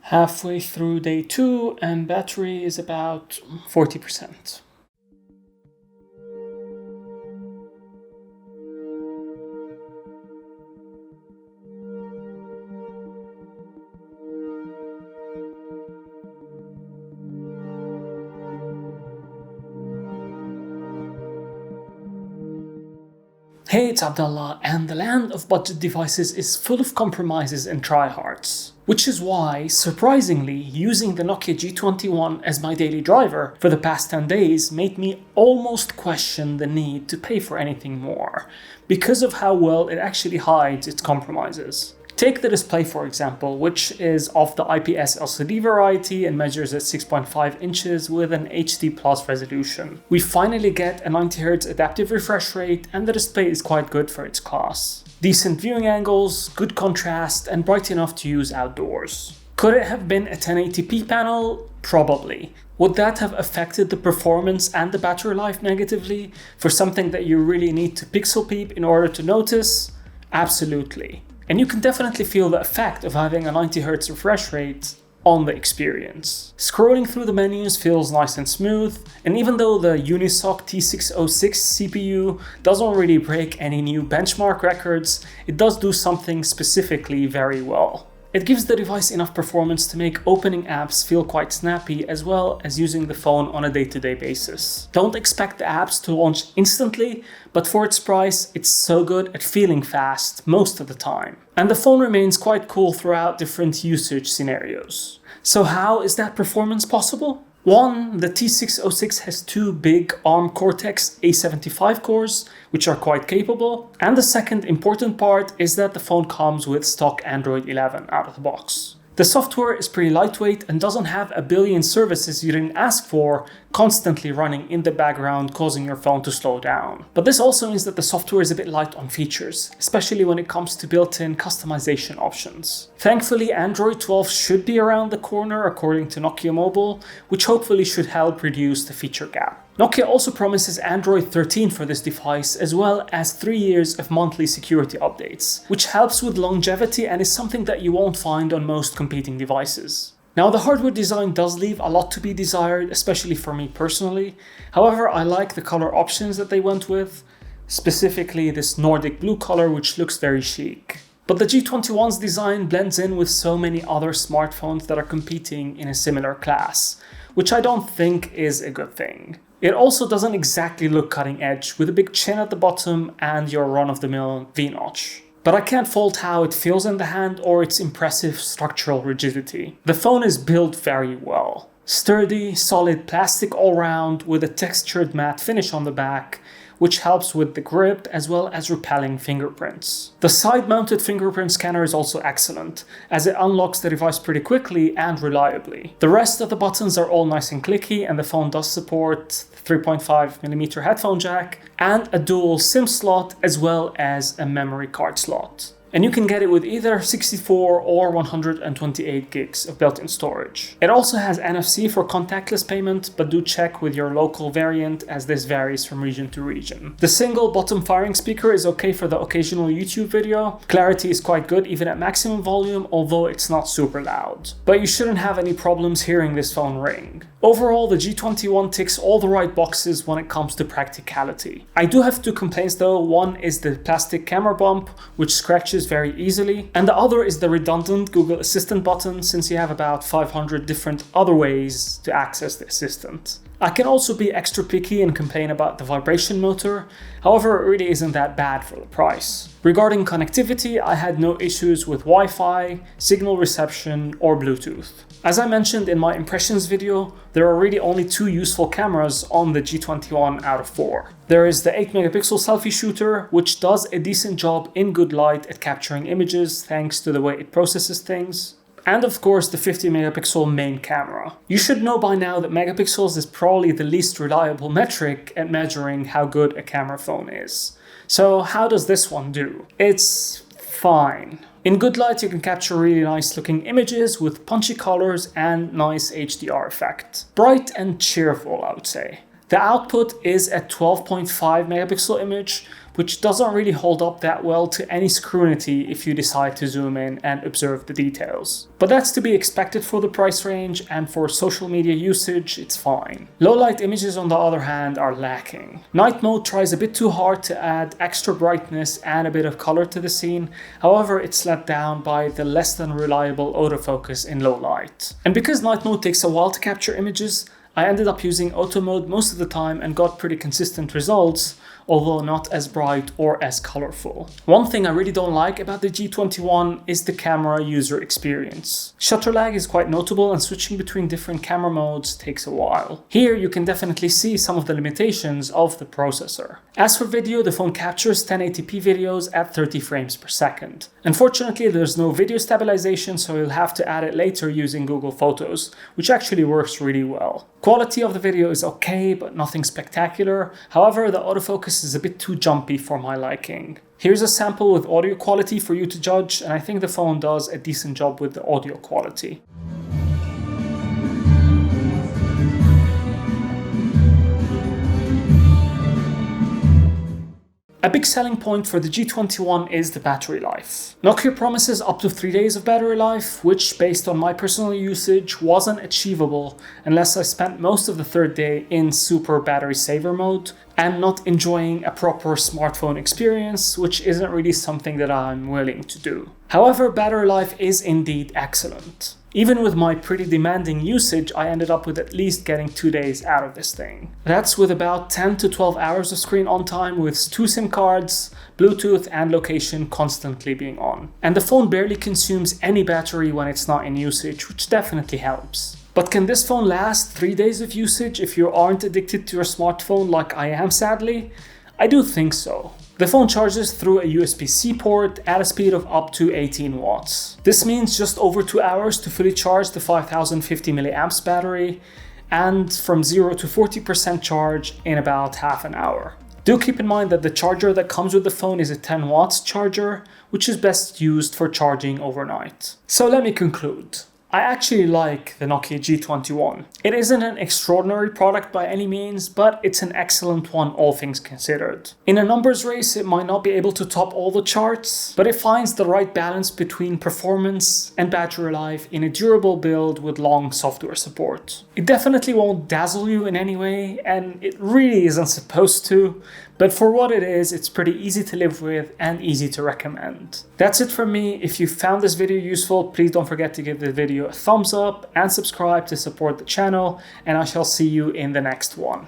Halfway through day 2 and battery is about 40%. Hey, it's Abdallah, and the land of budget devices is full of compromises and tryhards. Which is why, surprisingly, using the Nokia G21 as my daily driver for the past 10 days made me almost question the need to pay for anything more, because of how well it actually hides its compromises. Take the display for example, which is of the IPS LCD variety and measures at 6.5 inches with an HD Plus resolution. We finally get a 90Hz adaptive refresh rate, and the display is quite good for its class. Decent viewing angles, good contrast, and bright enough to use outdoors. Could it have been a 1080p panel? Probably. Would that have affected the performance and the battery life negatively for something that you really need to pixel peep in order to notice? Absolutely. And you can definitely feel the effect of having a 90Hz refresh rate on the experience. Scrolling through the menus feels nice and smooth, and even though the Unisoc T606 CPU doesn't really break any new benchmark records, it does do something specifically very well. It gives the device enough performance to make opening apps feel quite snappy, as well as using the phone on a day-to-day basis. Don't expect the apps to launch instantly, but for its price, it's so good at feeling fast most of the time. And the phone remains quite cool throughout different usage scenarios. So how is that performance possible? One, the T606 has two big ARM Cortex A75 cores, which are quite capable. And the second important part is that the phone comes with stock Android 11 out of the box. The software is pretty lightweight and doesn't have a billion services you didn't ask for constantly running in the background, causing your phone to slow down. But this also means that the software is a bit light on features, especially when it comes to built-in customization options. Thankfully, Android 12 should be around the corner according to Nokia Mobile, which hopefully should help reduce the feature gap. Nokia also promises Android 13 for this device, as well as 3 years of monthly security updates, which helps with longevity and is something that you won't find on most competing devices. Now, the hardware design does leave a lot to be desired, especially for me personally. However, I like the color options that they went with, specifically this Nordic blue color, which looks very chic. But the G21's design blends in with so many other smartphones that are competing in a similar class, which I don't think is a good thing. It also doesn't exactly look cutting edge, with a big chin at the bottom and your run-of-the-mill V-notch. But I can't fault how it feels in the hand or its impressive structural rigidity. The phone is built very well. Sturdy, solid plastic all round with a textured matte finish on the back, which helps with the grip as well as repelling fingerprints. The side-mounted fingerprint scanner is also excellent, as it unlocks the device pretty quickly and reliably. The rest of the buttons are all nice and clicky, and the phone does support 3.5mm headphone jack and a dual SIM slot as well as a memory card slot. And you can get it with either 64 or 128 gigs of built-in storage. It also has NFC for contactless payment, but do check with your local variant as this varies from region to region. The single bottom firing speaker is okay for the occasional YouTube video. Clarity is quite good even at maximum volume, although it's not super loud. But you shouldn't have any problems hearing this phone ring. Overall, the G21 ticks all the right boxes when it comes to practicality. I do have two complaints though. One is the plastic camera bump, which scratches very easily, and the other is the redundant Google Assistant button, since you have about 500 different other ways to access the assistant. I can also be extra picky and complain about the vibration motor, however it really isn't that bad for the price. Regarding connectivity, I had no issues with Wi-Fi, signal reception, or Bluetooth. As I mentioned in my impressions video, there are really only 2 useful cameras on the G21 out of 4. There is the 8MP selfie shooter, which does a decent job in good light at capturing images thanks to the way it processes things. And of course the 50MP main camera. You should know by now that megapixels is probably the least reliable metric at measuring how good a camera phone is. So how does this one do? It's fine. In good light you can capture really nice looking images with punchy colors and nice HDR effect. Bright and cheerful, I would say. The output is a 12.5 megapixel image, which doesn't really hold up that well to any scrutiny if you decide to zoom in and observe the details. But that's to be expected for the price range, and for social media usage, it's fine. Low light images, on the other hand, are lacking. Night mode tries a bit too hard to add extra brightness and a bit of color to the scene, however it's let down by the less than reliable autofocus in low light. And because night mode takes a while to capture images, I ended up using auto mode most of the time and got pretty consistent results, although not as bright or as colorful. One thing I really don't like about the G21 is the camera user experience. Shutter lag is quite notable, and switching between different camera modes takes a while. Here you can definitely see some of the limitations of the processor. As for video, the phone captures 1080p videos at 30 frames per second. Unfortunately, there's no video stabilization, so you'll have to add it later using Google Photos, which actually works really well. Quality of the video is okay, but nothing spectacular. However, the autofocus is a bit too jumpy for my liking. Here's a sample with audio quality for you to judge, and I think the phone does a decent job with the audio quality. A big selling point for the G21 is the battery life. Nokia promises up to 3 days of battery life, which based on my personal usage wasn't achievable unless I spent most of the third day in super battery saver mode and not enjoying a proper smartphone experience, which isn't really something that I'm willing to do. However, battery life is indeed excellent. Even with my pretty demanding usage, I ended up with at least getting 2 days out of this thing. That's with about 10 to 12 hours of screen on time with 2 SIM cards, Bluetooth and location constantly being on. And the phone barely consumes any battery when it's not in usage, which definitely helps. But can this phone last 3 days of usage if you aren't addicted to your smartphone like I am, sadly? I do think so. The phone charges through a USB-C port at a speed of up to 18 watts. This means just over 2 hours to fully charge the 5050 mAh battery, and from 0 to 40% charge in about half an hour. Do keep in mind that the charger that comes with the phone is a 10 watts charger, which is best used for charging overnight. So let me conclude. I actually like the Nokia G21. It isn't an extraordinary product by any means, but it's an excellent one all things considered. In a numbers race, it might not be able to top all the charts, but it finds the right balance between performance and battery life in a durable build with long software support. It definitely won't dazzle you in any way, and it really isn't supposed to, but for what it is, it's pretty easy to live with and easy to recommend. That's it from me. If you found this video useful, please don't forget to give the video a thumbs up and subscribe to support the channel, and I shall see you in the next one.